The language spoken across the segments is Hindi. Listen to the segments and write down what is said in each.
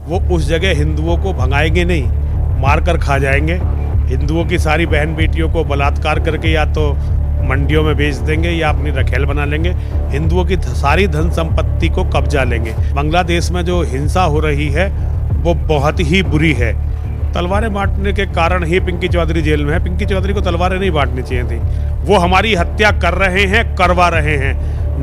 वो उस जगह हिंदुओं को भगाएंगे नहीं, मार कर खा जाएंगे। हिंदुओं की सारी बहन बेटियों को बलात्कार करके या तो मंडियों में बेच देंगे या अपनी रखेल बना लेंगे। हिंदुओं की सारी धन संपत्ति को कब्जा लेंगे। बांग्लादेश में जो हिंसा हो रही है वो बहुत ही बुरी है। तलवारें बांटने के कारण ही पिंकी चौधरी जेल में है। पिंकी चौधरी को तलवारें नहीं बांटनी चाहिए थी। वो हमारी हत्या कर रहे हैं, करवा रहे हैं।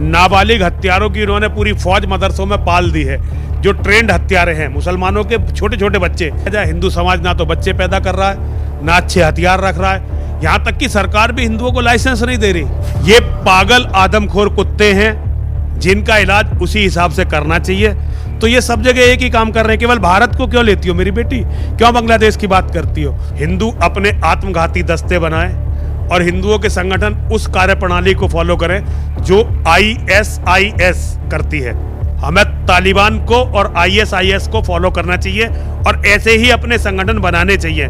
नाबालिग हत्यारों की उन्होंने पूरी फौज मदरसों में पाल दी है, जो ट्रेंड हत्यारे हैं। मुसलमानों के छोटे छोटे बच्चे, हिंदू समाज ना तो बच्चे पैदा कर रहा है, ना अच्छे हथियार रख रहा है। यहाँ तक कि सरकार भी हिंदुओं को लाइसेंस नहीं दे रही। ये पागल आदमखोर कुत्ते हैं जिनका इलाज उसी हिसाब से करना चाहिए। तो ये सब जगह एक ही काम कर रहे हैं। केवल भारत को क्यों लेती हो मेरी बेटी, क्यों बांग्लादेश की बात करती हो? हिंदू अपने आत्मघाती दस्ते बनाए और हिंदुओं के संगठन उस कार्यप्रणाली को फॉलो करें जो ISIS करती है। हमें तालिबान को और ISIS को फॉलो करना चाहिए और ऐसे ही अपने संगठन बनाने चाहिए।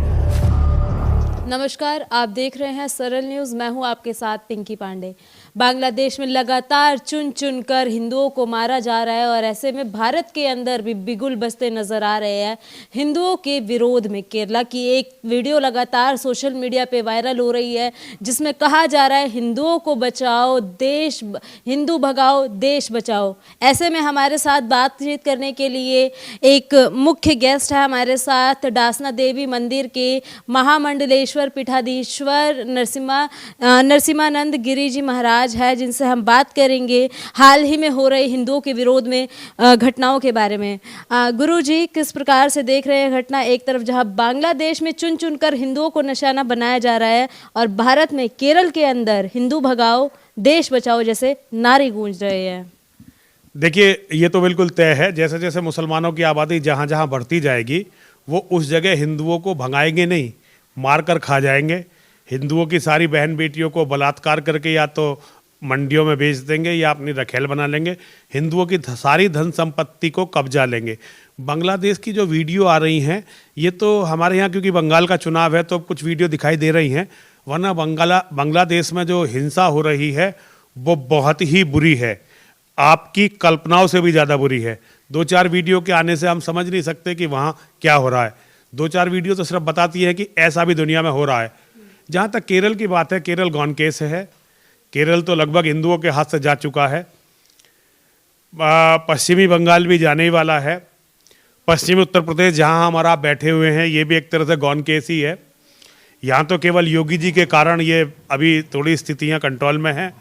नमस्कार, आप देख रहे हैं सरल न्यूज़। मैं हूं आपके साथ पिंकी पांडे। बांग्लादेश में लगातार चुन चुन कर हिंदुओं को मारा जा रहा है और ऐसे में भारत के अंदर भी बिगुल बजते नजर आ रहे हैं हिंदुओं के विरोध में। केरला की एक वीडियो लगातार सोशल मीडिया पे वायरल हो रही है जिसमें कहा जा रहा है हिंदुओं को बचाओ, हिंदू भगाओ, देश बचाओ। ऐसे में हमारे साथ बातचीत करने के लिए एक मुख्य गेस्ट है हमारे साथ, डासना देवी मंदिर के महामंडलेश्वर पीठाधीश्वर नरसिम्हानंद गिरी जी महाराज है, जिनसे हम बात करेंगे हाल ही में हो रहे हिंदुओं के विरोध में घटनाओं के बारे में। गुरु जी, किस प्रकार से देख रहे हैं घटना? एक तरफ जहां बांग्लादेश में चुन चुन कर हिंदुओं को निशाना बनाया जा रहा है और भारत में केरल के अंदर हिंदू भगाओ देश बचाओ जैसे नारे गूंज रहे हैं। देखिए, ये तो बिल्कुल तय है, जैसे जैसे मुसलमानों की आबादी जहाँ जहाँ बढ़ती जाएगी वो उस जगह हिंदुओं को भगाएंगे नहीं, मार कर खा जाएंगे। हिंदुओं की सारी बहन बेटियों को बलात्कार करके या तो मंडियों में बेच देंगे या अपनी रखेल बना लेंगे। हिंदुओं की सारी धन संपत्ति को कब्जा लेंगे। बांग्लादेश की जो वीडियो आ रही हैं ये तो हमारे यहाँ, क्योंकि बंगाल का चुनाव है तो कुछ वीडियो दिखाई दे रही हैं, वरना बांग्लादेश में जो हिंसा हो रही है वो बहुत ही बुरी है, आपकी कल्पनाओं से भी ज़्यादा बुरी है। 2-4 वीडियो के आने से हम समझ नहीं सकते कि वहाँ क्या हो रहा है। 2-4 वीडियो तो सिर्फ बताती है कि ऐसा भी दुनिया में हो रहा है। जहाँ तक केरल की बात है, केरल गॉन केस है। केरल तो लगभग हिंदुओं के हाथ से जा चुका है। पश्चिमी बंगाल भी जाने ही वाला है। पश्चिमी उत्तर प्रदेश जहाँ हम और आप बैठे हुए हैं ये भी एक तरह से गॉन केस ही है। यहाँ तो केवल योगी जी के कारण ये अभी थोड़ी स्थितियाँ कंट्रोल में हैं।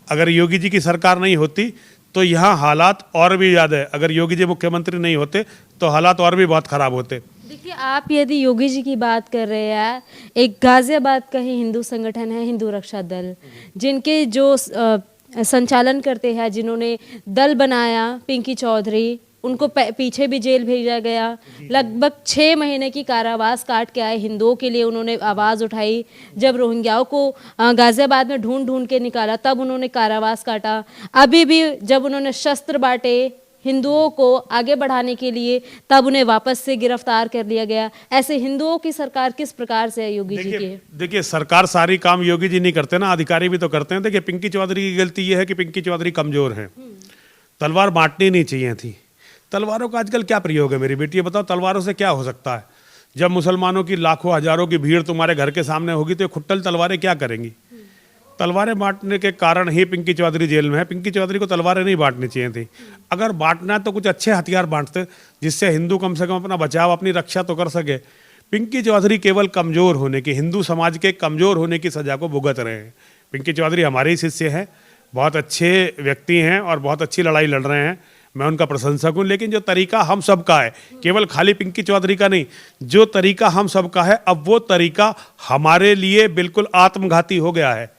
अगर योगी जी की सरकार नहीं होती तो यहाँ हालात और भी ज़्यादा है। अगर योगी जी मुख्यमंत्री नहीं होते तो हालात और भी बहुत ख़राब होते। देखिए, आप यदि योगी जी की बात कर रहे हैं, एक गाजियाबाद का ही हिंदू संगठन है हिंदू रक्षा दल, जिनके जो संचालन करते हैं, जिन्होंने दल बनाया पिंकी चौधरी, उनको पीछे भी जेल भेजा गया। लगभग 6 महीने की कारावास काट के आए हिंदुओं के लिए उन्होंने आवाज़ उठाई। जब रोहिंग्याओं को गाजियाबाद में ढूंढ ढूंढ के निकाला तब उन्होंने कारावास काटा। अभी भी जब उन्होंने शस्त्र बांटे हिंदुओं को आगे बढ़ाने के लिए तब उन्हें वापस से गिरफ्तार कर लिया गया। ऐसे हिंदुओं की सरकार किस प्रकार से है योगी जी के? देखिए, सरकार सारी काम योगी जी नहीं करते ना, अधिकारी भी तो करते हैं। देखिए, पिंकी चौधरी की गलती ये है कि पिंकी चौधरी कमजोर हैं। तलवार बांटनी नहीं चाहिए थी। तलवारों का आजकल क्या प्रयोग है मेरी बेटी, ये बताओ, तलवारों से क्या हो सकता है? जब मुसलमानों की लाखों हजारों की भीड़ तुम्हारे घर के सामने होगी तो खुट्टल तलवारें क्या करेंगी? तलवारें बांटने के कारण ही पिंकी चौधरी जेल में है। पिंकी चौधरी को तलवारें नहीं बांटनी चाहिए थी। अगर बांटना है तो कुछ अच्छे हथियार बांटते जिससे हिंदू कम से कम अपना बचाव, अपनी रक्षा तो कर सके। पिंकी चौधरी केवल कमज़ोर होने की, हिंदू समाज के कमज़ोर होने की सज़ा को भुगत रहे हैं। पिंकी चौधरी हमारे ही शिष्य हैं, बहुत अच्छे व्यक्ति हैं और बहुत अच्छी लड़ाई लड़ रहे हैं, मैं उनका प्रशंसक हूँ। लेकिन जो तरीका हम सबका है, केवल खाली पिंकी चौधरी का नहीं, जो तरीका हम सबका है, अब वो तरीका हमारे लिए बिल्कुल आत्मघाती हो गया है।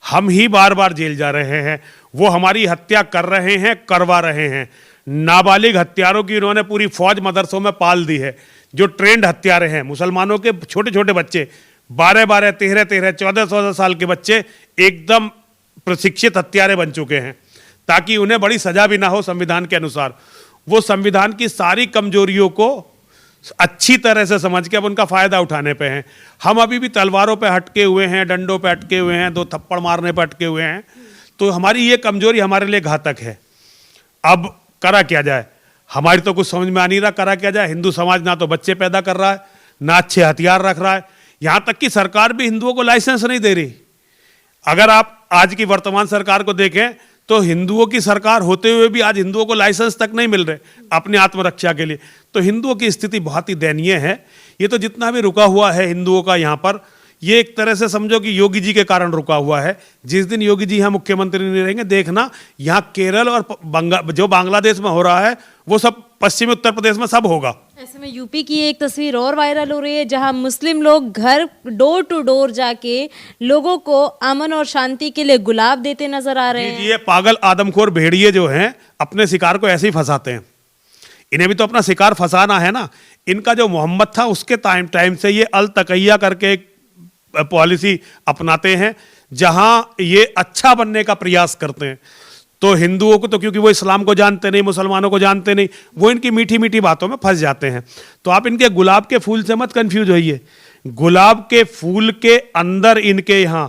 हम ही बार बार जेल जा रहे हैं, वो हमारी हत्या कर रहे हैं, करवा रहे हैं। नाबालिग हत्यारों की उन्होंने पूरी फौज मदरसों में पाल दी है, जो ट्रेंड हत्यारे हैं। मुसलमानों के छोटे छोटे बच्चे, 12-12, 13-13, 14-14 साल के बच्चे एकदम प्रशिक्षित हत्यारे बन चुके हैं, ताकि उन्हें बड़ी सजा भी ना हो संविधान के अनुसार। वो संविधान की सारी कमजोरियों को अच्छी तरह से समझ के अब उनका फ़ायदा उठाने पे हैं। हम अभी भी तलवारों पे हटके हुए हैं, डंडों पे अटके हुए हैं, 2 थप्पड़ मारने पे अटके हुए हैं। तो हमारी ये कमजोरी हमारे लिए घातक है। अब करा क्या जाए? हमारी तो कुछ समझ में आ नहीं रहा, करा क्या जाए। हिंदू समाज ना तो बच्चे पैदा कर रहा है, ना अच्छे हथियार रख रहा है, यहां तक कि सरकार भी हिंदुओं को लाइसेंस नहीं दे रही। अगर आप आज की वर्तमान सरकार को देखें तो हिंदुओं की सरकार होते हुए भी आज हिंदुओं को लाइसेंस तक नहीं मिल रहे अपनी आत्मरक्षा के लिए। तो हिंदुओं की स्थिति बहुत ही दयनीय है। ये तो जितना भी रुका हुआ है हिंदुओं का यहाँ पर, ये एक तरह से समझो कि योगी जी के कारण रुका हुआ है। जिस दिन योगी जी यहाँ मुख्यमंत्री नहीं रहेंगे, देखना यहाँ केरल और जो बांग्लादेश में हो रहा है वो सब पश्चिमी उत्तर प्रदेश में सब होगा। ऐसे में यूपी की एक तस्वीर और वायरल हो रही है जहां मुस्लिम लोग घर डोर टू डोर जाके लोगों को अमन और शांति के लिए गुलाब देते नजर आ रहे हैं। ये पागल आदमखोर भेड़िए जो हैं अपने शिकार को ऐसे ही फंसाते हैं। इन्हें भी तो अपना शिकार फंसाना है ना। इनका जो मोहम्मद था उसके टाइम से ये अल तकैया करके एक पॉलिसी अपनाते हैं जहां ये अच्छा बनने का प्रयास करते हैं। तो हिंदुओं को तो क्योंकि वो इस्लाम को जानते नहीं, मुसलमानों को जानते नहीं, वो इनकी मीठी मीठी बातों में फंस जाते हैं। तो आप इनके गुलाब के फूल से मत कंफ्यूज होइए। गुलाब के फूल के अंदर इनके यहाँ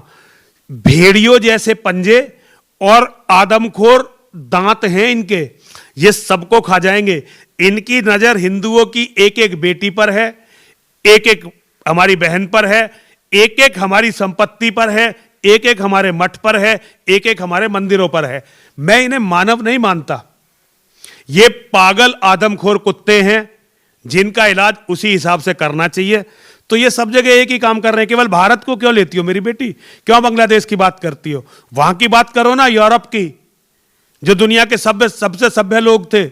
भेड़ियों जैसे पंजे और आदमखोर दांत हैं इनके, ये सबको खा जाएंगे। इनकी नजर हिंदुओं की एक एक बेटी पर है, एक एक हमारी बहन पर है, एक एक हमारी संपत्ति पर है, एक एक हमारे मठ पर है, एक एक हमारे मंदिरों पर है। मैं इन्हें मानव नहीं मानता। ये पागल आदमखोर कुत्ते हैं जिनका इलाज उसी हिसाब से करना चाहिए। तो ये सब जगह एक ही काम कर रहे हैं। केवल भारत को क्यों लेती हो मेरी बेटी, क्यों बांग्लादेश की बात करती हो? वहां की बात करो ना, यूरोप की, जो दुनिया के सबसे सभ्य लोग थे।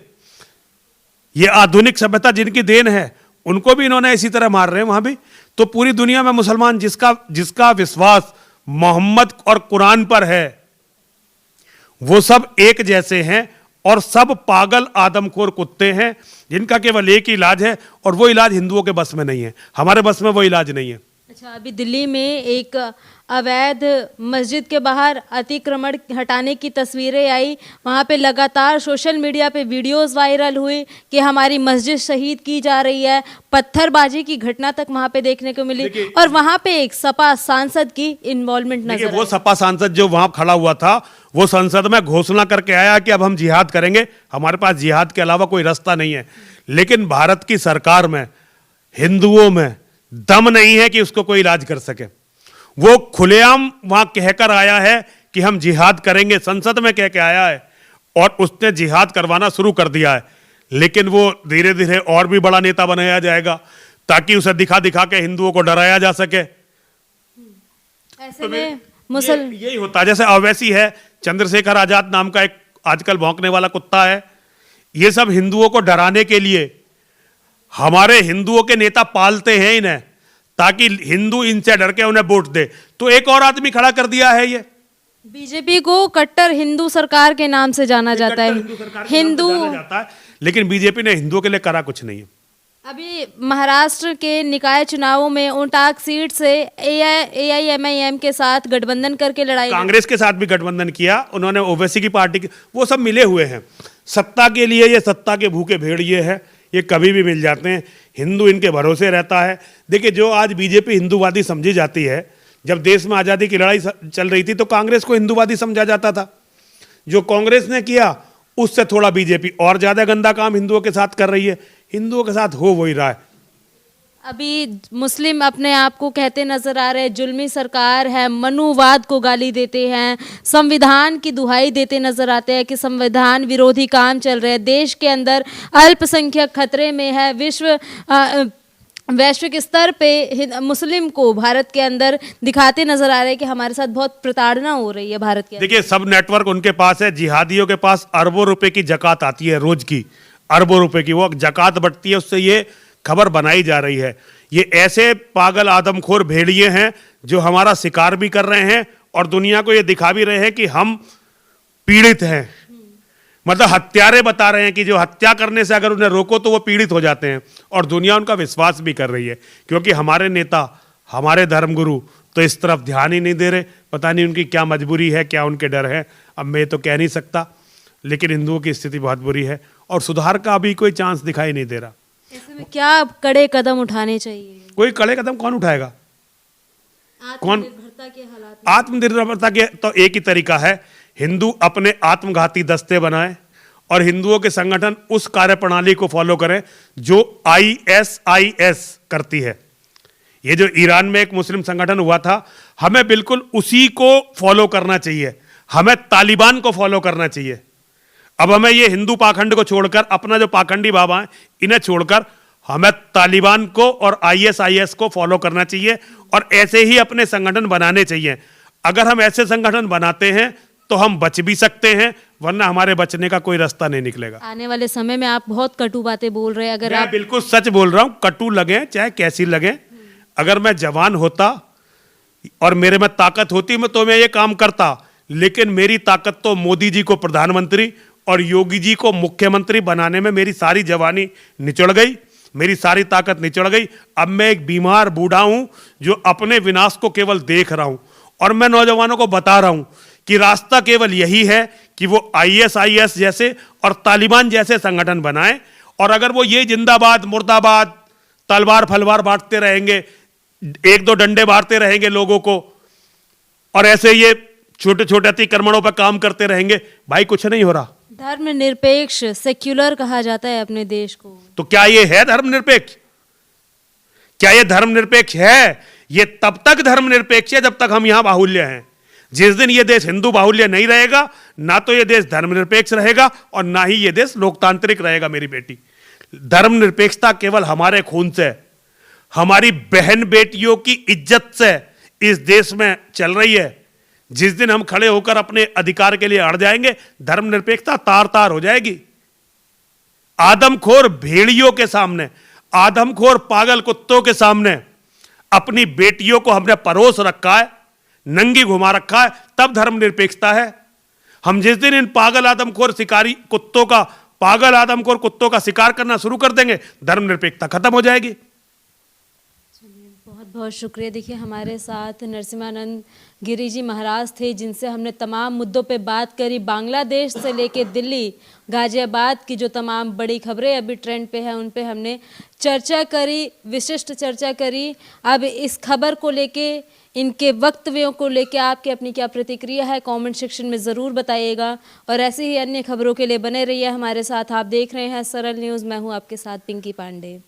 ये आधुनिक सभ्यता जिनकी देन है, उनको भी इन्होंने इसी तरह मार रहे हैं वहां भी। तो पूरी दुनिया में मुसलमान जिसका विश्वास मोहम्मद और कुरान पर है, वो सब एक जैसे हैं और सब पागल आदमखोर कुत्ते हैं जिनका केवल एक ही इलाज है, और वो इलाज हिंदुओं के बस में नहीं है, हमारे बस में वो इलाज नहीं है। अच्छा, अभी दिल्ली में एक अवैध मस्जिद के बाहर अतिक्रमण हटाने की तस्वीरें आई। वहाँ पे लगातार सोशल मीडिया पे वीडियोस वायरल हुई कि हमारी मस्जिद शहीद की जा रही है। पत्थरबाजी की घटना तक वहाँ पे देखने को मिली और वहाँ पे एक सपा सांसद की इन्वॉल्वमेंट नजर आई। वो सपा सांसद जो वहां खड़ा हुआ था, वो संसद में घोषणा करके आया कि अब हम जिहाद करेंगे, हमारे पास जिहाद के अलावा कोई रास्ता नहीं है। लेकिन भारत की सरकार में हिंदुओं में दम नहीं है कि उसको कोई इलाज कर सके। वो खुलेआम वहां कहकर आया है कि हम जिहाद करेंगे, संसद में कह के आया है और उसने जिहाद करवाना शुरू कर दिया है। लेकिन वो धीरे धीरे और भी बड़ा नेता बनाया जाएगा ताकि उसे दिखा दिखा के हिंदुओं को डराया जा सके। ऐसे में यही होता है। जैसे अवैसी है, चंद्रशेखर आजाद नाम का एक आजकल भौंकने वाला कुत्ता है। ये सब हिंदुओं को डराने के लिए हमारे हिंदुओं के नेता पालते हैं इन्हें, ताकि हिंदू इनसे डर के उन्हें वोट दे। तो एक और आदमी खड़ा कर दिया है। ये बीजेपी को कट्टर हिंदू सरकार के नाम से जाना जाता है। हिंदू जाता है, लेकिन बीजेपी ने हिंदुओं के लिए करा कुछ नहीं है। अभी महाराष्ट्र के निकाय चुनावों में उनटाक सीट से AIMIM के साथ गठबंधन करके लड़ाई, कांग्रेस के साथ भी गठबंधन किया उन्होंने, ओवैसी की पार्टी के, वो सब मिले हुए हैं सत्ता के लिए। ये सत्ता के भूखे भेड़िए हैं, ये कभी भी मिल जाते हैं। हिंदू इनके भरोसे रहता है। देखिए, जो आज बीजेपी हिंदूवादी समझी जाती है, जब देश में आज़ादी की लड़ाई चल रही थी तो कांग्रेस को हिंदूवादी समझा जाता था। जो कांग्रेस ने किया उससे थोड़ा बीजेपी और ज़्यादा गंदा काम हिंदुओं के साथ कर रही है। हिंदुओं के साथ हो वही रहा है। अभी मुस्लिम अपने आप को कहते नजर आ रहे हैं जुल्मी सरकार है, मनुवाद को गाली देते हैं, संविधान की दुहाई देते नजर आते हैं कि संविधान विरोधी काम चल रहे हैं, देश के अंदर अल्पसंख्यक खतरे में है। वैश्विक स्तर पे मुस्लिम को भारत के अंदर दिखाते नजर आ रहे हैं कि हमारे साथ बहुत प्रताड़ना हो रही है भारत के। देखिए, सब नेटवर्क उनके पास है। जिहादियों के पास अरबों रुपए की जकात आती है, रोज की अरबों रुपए की वो जकात बढ़ती है, उससे ये खबर बनाई जा रही है। ये ऐसे पागल आदमखोर भेड़िए हैं जो हमारा शिकार भी कर रहे हैं और दुनिया को ये दिखा भी रहे हैं कि हम पीड़ित हैं। मतलब हत्यारे बता रहे हैं कि जो हत्या करने से अगर उन्हें रोको तो वो पीड़ित हो जाते हैं, और दुनिया उनका विश्वास भी कर रही है क्योंकि हमारे नेता, हमारे धर्मगुरु तो इस तरफ ध्यान ही नहीं दे रहे। पता नहीं उनकी क्या मजबूरी है, क्या उनके डर है, अब मैं तो कह नहीं सकता। लेकिन हिंदुओं की स्थिति बहुत बुरी है और सुधार का अभी कोई चांस दिखाई नहीं दे रहा। ऐसे में क्या कड़े कदम उठाने चाहिए? कोई कड़े कदम कौन उठाएगा? आत्मनिर्भरता के हालात, आत्मनिर्भरता के तो एक ही तरीका है, हिंदू अपने आत्मघाती दस्ते बनाए और हिंदुओं के संगठन उस कार्यप्रणाली को फॉलो करें जो ISIS करती है। ये जो ईरान में एक मुस्लिम संगठन हुआ था, हमें बिल्कुल उसी को फॉलो करना चाहिए। हमें तालिबान को फॉलो करना चाहिए। अब हमें ये हिंदू पाखंड को छोड़कर, अपना जो पाखंडी बाबा हैं इन्हें छोड़कर, हमें तालिबान को और ISIS को फॉलो करना चाहिए और ऐसे ही अपने संगठन बनाने चाहिए। अगर हम ऐसे संगठन बनाते हैं तो हम बच भी सकते हैं, वरना हमारे बचने का कोई रास्ता नहीं निकलेगा। आने वाले समय में आप बहुत कटु बातें बोल रहे हैं, अगर मैं आप बिल्कुल सच बोल रहा हूं, कटु लगे चाहे कैसी लगे। अगर मैं जवान होता और मेरे में ताकत होती तो मैं ये काम करता, लेकिन मेरी ताकत तो मोदी जी को प्रधानमंत्री और योगी जी को मुख्यमंत्री बनाने में मेरी सारी जवानी निचड़ गई, मेरी सारी ताकत निचड़ गई। अब मैं एक बीमार बूढ़ा हूं जो अपने विनाश को केवल देख रहा हूं, और मैं नौजवानों को बता रहा हूं कि रास्ता केवल यही है कि वो ISIS जैसे और तालिबान जैसे संगठन बनाएं। और अगर वो ये जिंदाबाद मुर्दाबाद तलवार फलवार बांटते रहेंगे, एक दो डंडे मारते रहेंगे लोगों को, और ऐसे ये छोटे छोटे अतिक्रमणों पर काम करते रहेंगे, भाई कुछ नहीं हो रहा। धर्मनिरपेक्ष सेक्युलर कहा जाता है अपने देश को, तो क्या ये है धर्मनिरपेक्ष? क्या ये धर्मनिरपेक्ष है? ये तब तक धर्मनिरपेक्ष है जब तक हम यहां बाहुल्य हैं। जिस दिन ये देश हिंदू बाहुल्य नहीं रहेगा, ना तो ये देश धर्मनिरपेक्ष रहेगा और ना ही ये देश लोकतांत्रिक रहेगा। मेरी बेटी, धर्मनिरपेक्षता केवल हमारे खून से, हमारी बहन बेटियों की इज्जत से इस देश में चल रही है। जिस दिन हम खड़े होकर अपने अधिकार के लिए अड़ जाएंगे, धर्मनिरपेक्षता तार तार हो जाएगी। आदमखोर भेड़ियों के सामने, आदमखोर पागल कुत्तों के सामने अपनी बेटियों को हमने परोस रखा है, नंगी घुमा रखा है, तब धर्मनिरपेक्षता है। हम जिस दिन इन पागल आदमखोर शिकारी कुत्तों का, पागल आदमखोर कुत्तों का शिकार करना शुरू कर देंगे, धर्मनिरपेक्षता खत्म हो जाएगी। बहुत बहुत शुक्रिया। देखिए, हमारे साथ नरसिम्हानंद गिरी जी महाराज थे, जिनसे हमने तमाम मुद्दों पे बात करी। बांग्लादेश से लेके दिल्ली, गाजियाबाद की जो तमाम बड़ी खबरें अभी ट्रेंड पे है, उन पे हमने चर्चा करी, विशिष्ट चर्चा करी। अब इस खबर को लेके, इनके वक्तव्यों को लेके आपकी अपनी क्या प्रतिक्रिया है, कमेंट सेक्शन में ज़रूर बताइएगा। और ऐसी ही अन्य खबरों के लिए बने रहिए हमारे साथ। आप देख रहे हैं सरल न्यूज़, मैं हूँ आपके साथ पिंकी पांडे।